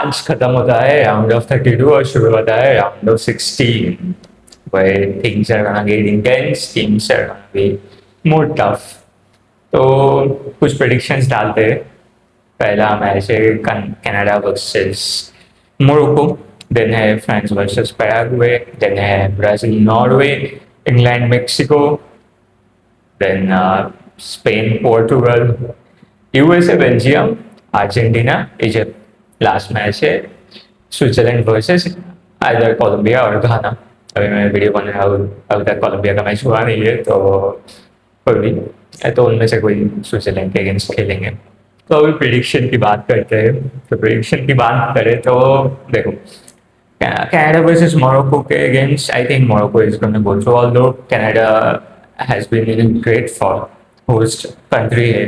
आज खत्म होता है राउंड ऑफ 32 और शुरू होता है round of 16 where things are gonna get intense, teams are gonna be more tough. तो कुछ predictions डालते हैं. पहला मैच है कनाडा वर्सेस मोरक्को, देन है फ्रांस वर्सेस पैराग्वे, देन है Brazil Norway, England Mexico, then Spain Portugal, USA Belgium, Argentina Egypt. Last match है Switzerland versus either Colombia और घाना. अभी मैं वीडियो बना रहा हूँ, अभी तक कोलंबिया का मैच हुआ नहीं है, तो कोई भी तो उनमें से कोई स्विट्जरलैंड के अगेंस्ट खेलेंगे. तो अभी प्रिडिक्शन की बात करते हैं. तो प्रिडिक्शन की बात करें तो देखो, Canada versus Morocco के against, I think Morocco is going to go through. Although Canada has been in great form, host country है,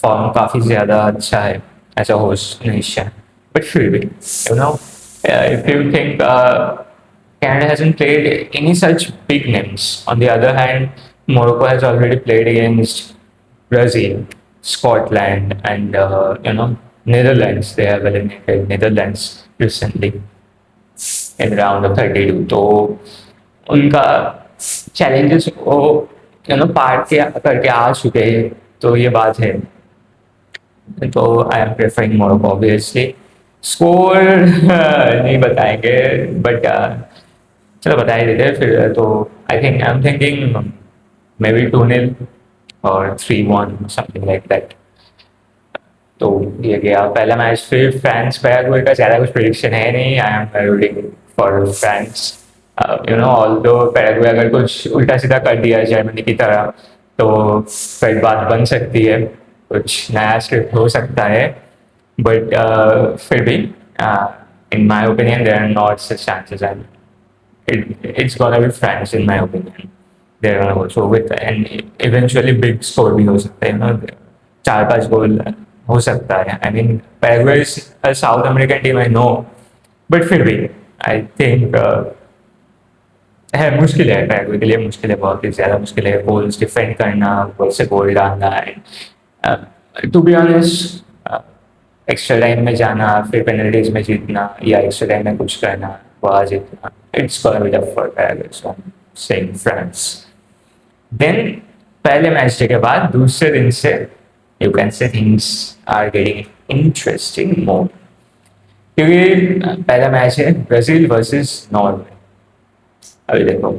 form काफी ज़्यादा अच्छा है as a host nation. But फिर भी, you know, if you think Canada hasn't played any such big names. On the other hand, Morocco has already played against Brazil, Scotland, and Netherlands. They have eliminated Netherlands recently in round of 32. तो उनका challenges वो पार के करके आ चुके हैं, तो ये बात है. तो I M preferring Morocco obviously. Score नहीं बताएंगे, बट चलो बता ही देते हैं फिर. तो I am thinking may be 2-0 और 3-1 समथिंग लाइक दैट. तो ये गया पहला मैच. फिर फ्रांस पैराग्वे का ज़्यादा कुछ प्रेडिक्शन है नहीं. I am rooting for France. Although Paraguay अगर कुछ उल्टा सीधा कर दिया जर्मनी की तरह, तो फिर बात बन सकती है, कुछ नया स्क्रिप्ट हो सकता है. बट फिर भी in my opinion there are not such chances. It's gonna be France in my opinion. They're gonna go through with, and eventually big score भी हो सकता है. 4-5 गोल हो सकता है. I mean, Paraguay is a South American team, I know, but फिर भी I think है, मुश्किल है पैराग्वे के लिए. मुश्किल है, बहुत ही ज़्यादा मुश्किल है. गोल्स डिफेंड करना, गोल से गोल डालना, and to be honest extra time में जाना, फिर पेनल्टीज में जीतना, या एक्स्ट्रा टाइम में कुछ करना, वहाँ जीतना. It's gonna be tough for Paraguay, so I am saying France. Then पहले मैच के बाद दूसरे दिन से you can say things are getting interesting more, क्योंकि पहला मैच है ब्राजील वर्सेस नॉर्वे. अभी देखो,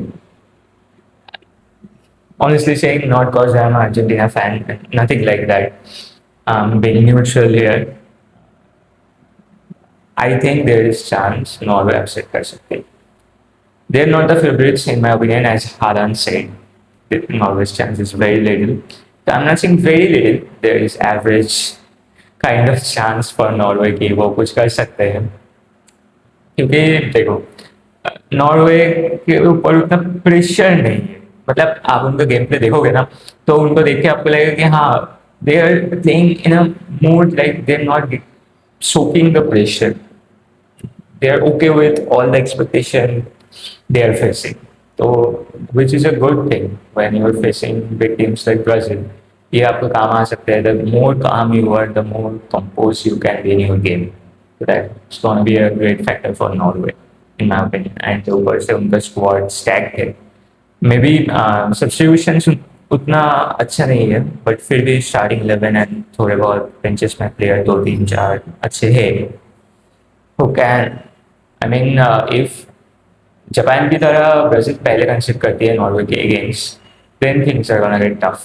honestly saying, not because I'm an Argentina fan, nothing like that. Being neutral here, I think there is chance Norway upset कर सकते. They're not the favorites in my opinion, as Haaland said. Norway's chance is very little. So I'm not saying very little. There is average kind of chance for Norway कि वो कुछ कर सकते हैं. क्योंकि देखो, नॉर्वे के ऊपर उतना प्रेशर नहीं है. मतलब आप उनका गेम प्ले देखोगे ना, तो उनको देख के आपको लगेगा कि हाँ, they are playing in a mood like they are not soaking the pressure. They are okay with all the expectation they are facing. तो which is a good thing when you are facing big teams like Brazil. ये आपको काम आ सकता है. The more calm you are, the more compose you can be in your game. That's gonna be a great factor for Norway in my opinion. And ऊपर से उनका squad stack है. मे बी सब्स्टिट्यूशन उतना अच्छा नहीं है, but फिर भी स्टार्टिंग 11 एंड थोड़े बहुत बेंचेस में प्लेयर 2-3-4 अच्छे हैं. Who can, I mean, if Japan की तरह ब्राजील पहले कंसिड करती है नॉर्वे के against, then things are gonna get tough.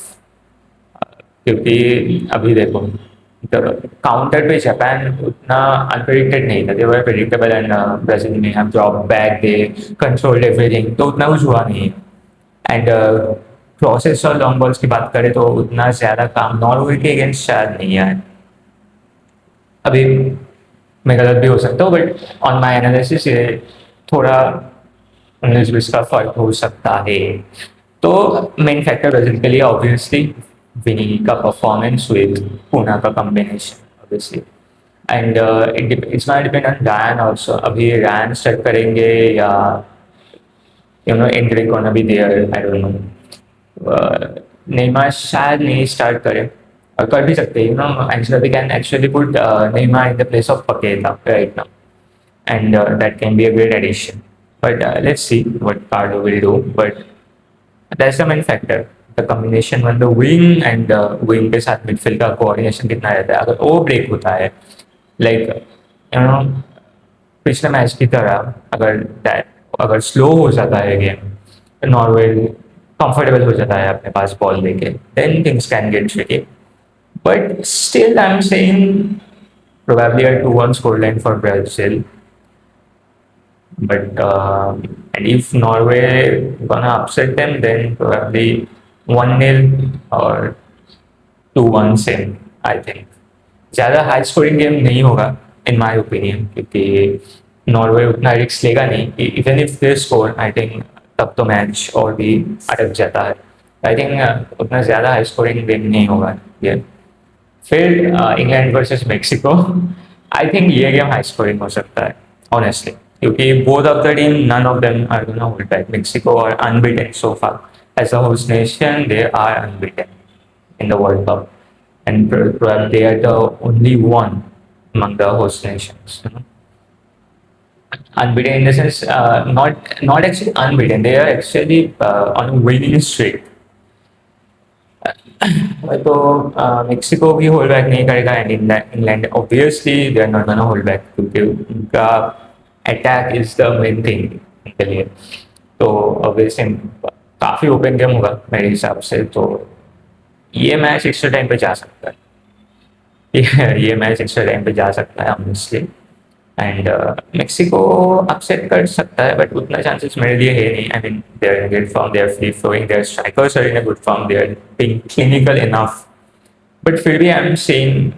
क्योंकि अभी देखो, काउंटर पे जापान उतना अनप्रेडिक्टेड नहीं था. दे वर प्रेडिक्टेबल, एंड ब्राजील ने हम ड्रॉप बैक, दे कंट्रोल्ड एवरीथिंग, तो उतना कुछ हुआ नहीं है. एंड क्रॉसेस और लॉन्ग बॉल्स की बात करें तो उतना ज़्यादा काम नॉर्वे के अगेंस्ट शायद नहीं है. अभी मैं गलत भी हो सकता हूँ, बट ऑन माई एनालिसिस ये थोड़ा 19-20 का फर्क हो सकता है. तो मेन फैक्टर ब्राजील के लिए ऑब्वियसली विनी का परफॉर्मेंस विद पूना का combination obviously. And it's gonna depend on Rayan also. अभी रैन स्टार्ट करेंगे या Endrick gonna be there, I don't know. Neymar शायद नहीं स्टार्ट करे, और कर भी सकते हैं. Ancelotti can actually put Neymar in the place of Paqueta right now. and that can be a great addition. But let's see what Carlo will do. But that's the main factor. The combination when the wing and wing के साथ midfield का coordination कितना रहता है, अगर वो break होता है, like you know पिछले मैच की तरह अगर स्लो हो जाता है गेम, नॉर्वे कंफर्टेबल हो जाता है अपने पास बॉल लेके, then things can get tricky. But still I am saying probably a 2-1 scoreline for Brazil. But and if Norway gonna upset them, then probably 1-0 or 2-1 same. I think ज़्यादा high scoring game नहीं होगा in my opinion, क्योंकि Norway उतना risk लेगा नहीं. Even if they score, I think तब तो match और भी अटक जाता है. आई थिंक उतना ज़्यादा हाई स्कोरिंग गेम नहीं होगा ये. फिर England versus Mexico, I think ये गेम हाई स्कोरिंग हो सकता है ऑनेस्टली, क्योंकि both of the team, none of them are gonna hold back. Mexico are unbeaten so far as a host nation, they are unbeaten in the World Cup, and probably they are the only one among the host nations. Unbeaten in the sense, not actually unbeaten. They are actually on a winning streak. तो Mexico भी hold back नहीं करेगा, and England obviously they are not gonna hold back, क्योंकि उनका attack is the main thing उनके लिए. तो obviously काफ़ी ओपन गेम होगा मेरे हिसाब से. तो ये मैच एक्स्ट्रा टाइम पे जा सकता है. ये मैच एक्स्ट्रा टाइम पे जा सकता है ऑब्वियसली, एंड मेक्सिको अपसेट कर सकता है, बट उतना चांसेस मेरे लिए है नहीं. I mean they are in good form, they are free flowing, their strikers are in a good form, they are being clinical enough. But फिर भी I am saying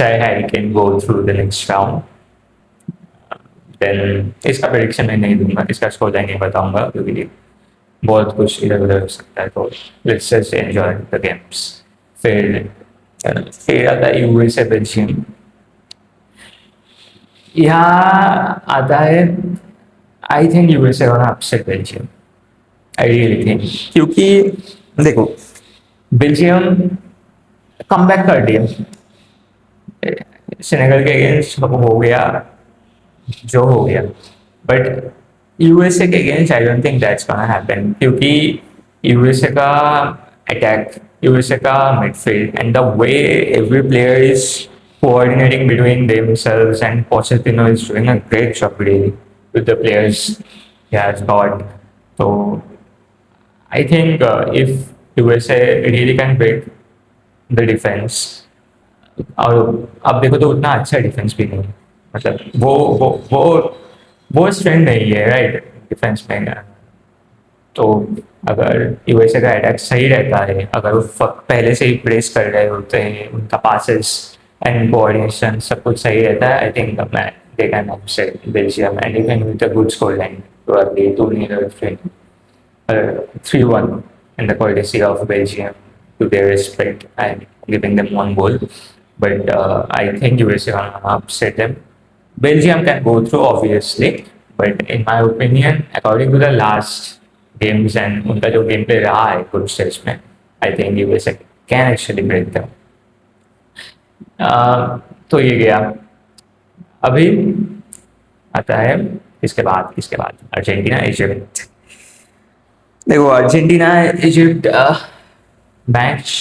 Harry Kane go through the next round. Then इसका prediction मैं नहीं दूंगा, इसका score line नहीं बताऊंगा, क्योंकि बहुत कुछ इधर उधर हो सकता है. तो let's just enjoy the games. फिर आता है यूएसए बेल्जियम. यहाँ आता है, I think USA gonna upset Belgium. I really think, क्योंकि देखो बेल्जियम कम बैक कर दिया सेनेगल के अगेंस्ट, हो गया जो हो गया. बट यूएसए के against I don't think that's gonna happen, क्योंकि यूएसए का अटैक, यूएसए का midfield, and the way every player is coordinating between themselves, and Pochettino is doing a great job really with the players he has got. So I think if USA really can break the defense, और अब देखो तो उतना अच्छा defence भी नहीं है, मतलब वो स्ट्रेंथ नहीं है राइट डिफेंस में. तो अगर यूएसए का अटैक सही रहता है, अगर वो पहले से ही प्रेस कर रहे होते हैं, उनका पासेस एंड कोऑर्डिनेशन सब कुछ सही रहता है, I think they can upset Belgium, and even with a good scoreline, probably 2-0 or 3-1, in the courtesy of Belgium to their respect and giving them one goal. But I think USA will upset them. Belgium can go through obviously, but in my opinion, according to the last games and उनका जो game play रहा है कुछ stage में, I think USA can actually break them. तो ये गया. अभी आता है इसके बाद अर्जेंटीना इजिप्ट. देखो अर्जेंटीना इजिप्ट मैच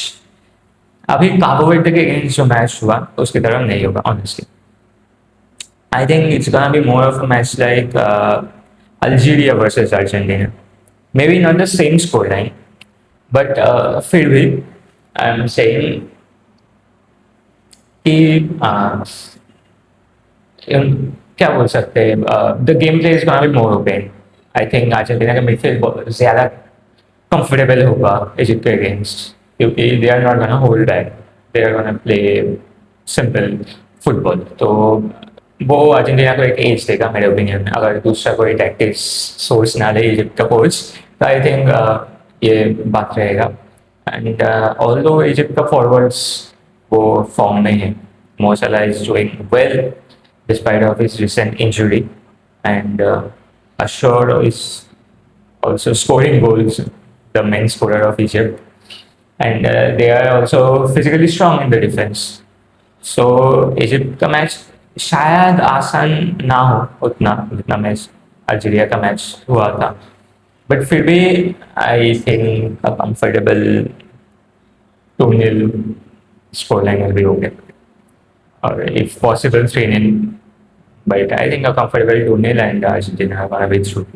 अभी काबो वर्डे के अगेंस्ट जो मैच हुआ उसकी तरह नहीं होगा honestly. I think it's gonna be more of a match like Algeria versus Argentina. May be not the same score line, but फिर भी आई एम सेइंग कि क्या बोल सकते हैं, the game play is gonna be more open. I think Argentina का midfield ज़्यादा comfortable होगा इजिप्ट के अगेंस्ट, क्योंकि they are not gonna hold back, they are gonna play simple football. तो वो अर्जेंटीना को एक एज देगा मेरे ओपिनियन में. अगर दूसरा कोई टैक्टिक्स सोर्स ना ले इजिप्ट का कोच, तो आई थिंक ये बात रहेगा. एंड ऑल्दो इजिप्ट का फॉरवर्ड्स वो फॉर्म में है. Mo Salah is doing well despite of his recent injury, and Ashur is also scoring goals, the main scorer of Egypt, and they are also physically strong in the defense. So Egypt का match शायद आसान ना हो उतना जितना match Algeria का match हुआ था, बट फिर भी I think a comfortable 2-0 score line will be okay, or if possible 3-0, but I think a comfortable 2-0 and Argentina are gonna be through,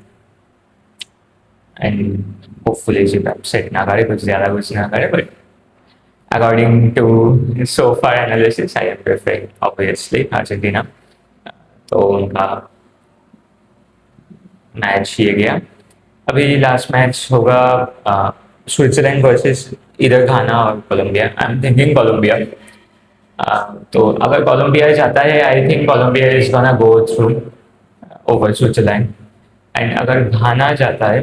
and hopefully Egypt upset ना करे, कुछ ज़्यादा कुछ ना करे, but according to so far analysis I am preferring obviously Argentina. तो उनका match ये गया। अभी लास्ट मैच होगा स्विट्जरलैंड वर्सेस इधर घाना और Colombia. I am thinking Colombia. तो अगर कोलंबिया जाता है I think Colombia is gonna go through over Switzerland, and अगर घाना जाता है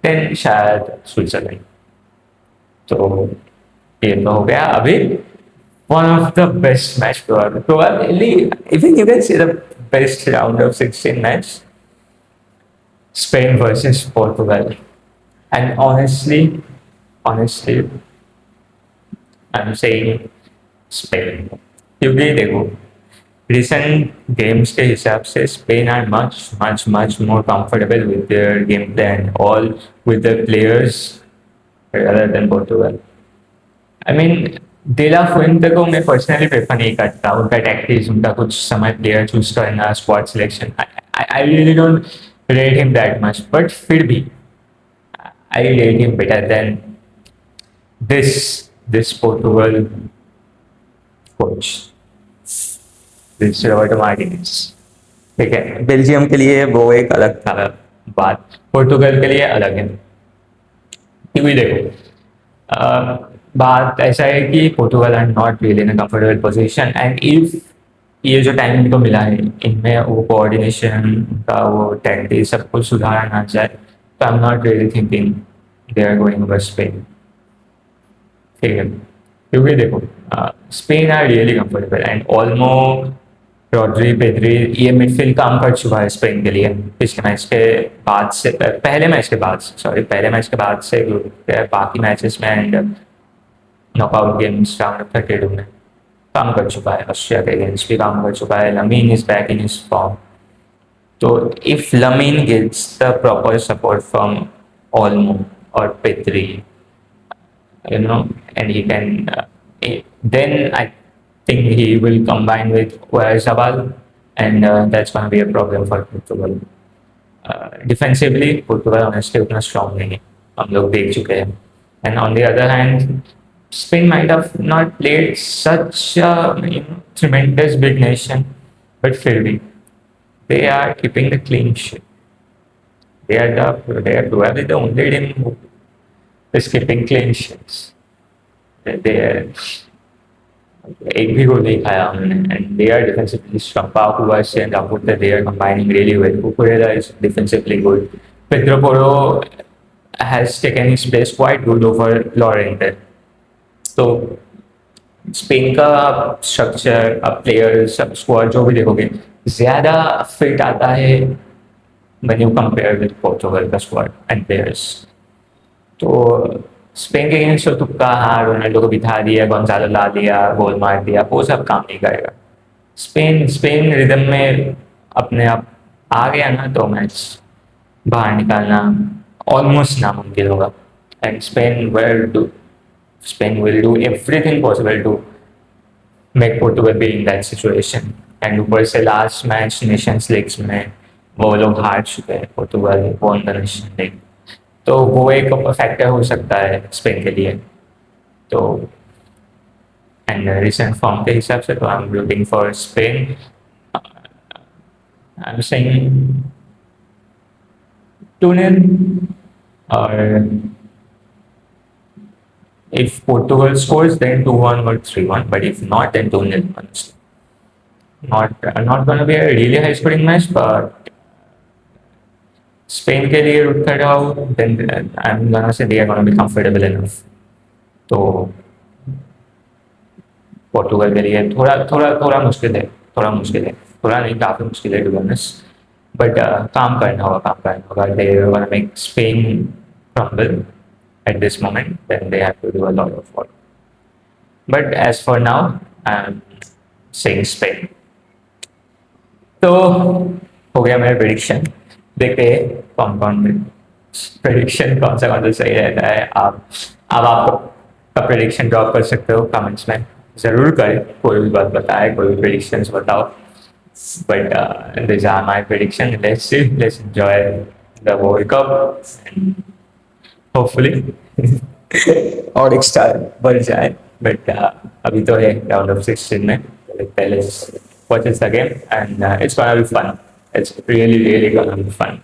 देन शायद स्विट्जरलैंड। तो ये तो हो गया अभी one of the best match probably even you can say the best round of 16 match, Spain versus Portugal. And honestly, I'm saying Spain. क्योंकि देखो recent games के हिसाब से Spain are much more comfortable with their game plan and all with their players rather than Portugal. I mean, De La Fuente को मैं personally prefer नहीं करता, उनका टैक्टिक्स, उनका कुछ समय प्लेयर चूज करना, squad selection, I really don't rate him that much, but फिर भी I rate him better than this Portugal coach, this Roberto Martinez. ठीक है, बेल्जियम के लिए वो एक अलग था बात, पोर्टुगल के लिए अलग है। क्योंकि देखो बात ऐसा है कि Portugal are not really in a comfortable position, and if ये जो टाइम इनको मिला है इनमें वो कोऑर्डिनेशन का वो टैक्टिक सब कुछ सुधारा ना जाए, तो I am not really thinking they are going over Spain. ठीक है, क्योंकि देखो Spain are really comfortable and Olmo Rodri Pedri ये मिडफील्ड काम कर चुका है स्पेन के लिए पिछले मैच के बाद से, पहले मैच के बाद, सॉरी पहले मैच के बाद से बाकी मैचेस में and knockout games round of 32 में काम कर चुका है, ऑस्ट्रिया के अगेंस्ट भी काम कर चुका है। Lamine is back in his form, तो if Lamine gets the proper support from Olmo और Pedri, you know, and he can then I think he will combine with Oyarzabal, and that's going to be a problem for Portugal. Defensively Portugal honestly उतना strong नहीं है, हम लोग देख चुके हैं, and on the other hand Spain might have not played such a tremendous big nation, but फिर भी they are keeping the clean sheet. They are probably the only team who is keeping clean sheets. They एक भी गोल नहीं खाया हमने, and they are defensively strong. Pau Kubasi and Raputa, they are combining really well. Cucurella is defensively good. Pedro Porro has taken his place quite good over Llorente. तो Spain का structure, अब players, सब squad जो भी देखोगे ज़्यादा fit आता है when you compare with Portugal का स्क्वाड एंड प्लेयर्स। तो स्पेन के अगेंस्ट तो तुक्का, हाँ रोनाल्डो को बिठा दिया, गोंजालो ला दिया, गोल मार दिया, वो सब काम नहीं करेगा। स्पेन रिदम में अपने आप आ गया ना तो मैच बाहर निकालना ऑलमोस्ट नामुमकिन होगा, and Spain will do everything possible to make Portugal be in that situation. And ऊपर से लास्ट मैच नेशंस लीग्स में वो लोग हार चुके हैं, Portugal won the nation league, तो वो एक फैक्टर हो सकता है स्पेन के लिए। तो एंड रिसेंट फॉर्म के हिसाब से तो I am looking for Spain. I am saying 2-0, और if Portugal scores then 2-1 or 3-1, but if not then 2-0 honestly. Not going to be a really high scoring match, but Spain के लिए root कर रहा हूँ, then I'm gonna say they are gonna be comfortable enough. तो पोर्टुगल के लिए थोड़ा मुश्किल है, थोड़ा नहीं काफ़ी मुश्किल है to be honest, but काम करना होगा। They are gonna make Spain crumble at this moment, then they have to do a lot of work. But as for now, I'm saying Spain. तो हो गया मेरा प्रेडिक्शन। देखते हैं कौन प्रेडिक्शन कौन सा सही रहता है। आप आपका प्रेडिक्शन ड्रॉप कर सकते हो कमेंट्स में, जरूर करें। कोई भी बात बताए, कोई भी प्रेडिक्शंस बताओ। But these are my prediction. Let's see, let's enjoy the World Cup and hopefully और एक स्टार बढ़ जाए। बट अभी तो है राउंड ऑफ 16 में, पहले watches the game and it's gonna be fun. It's really gonna be fun.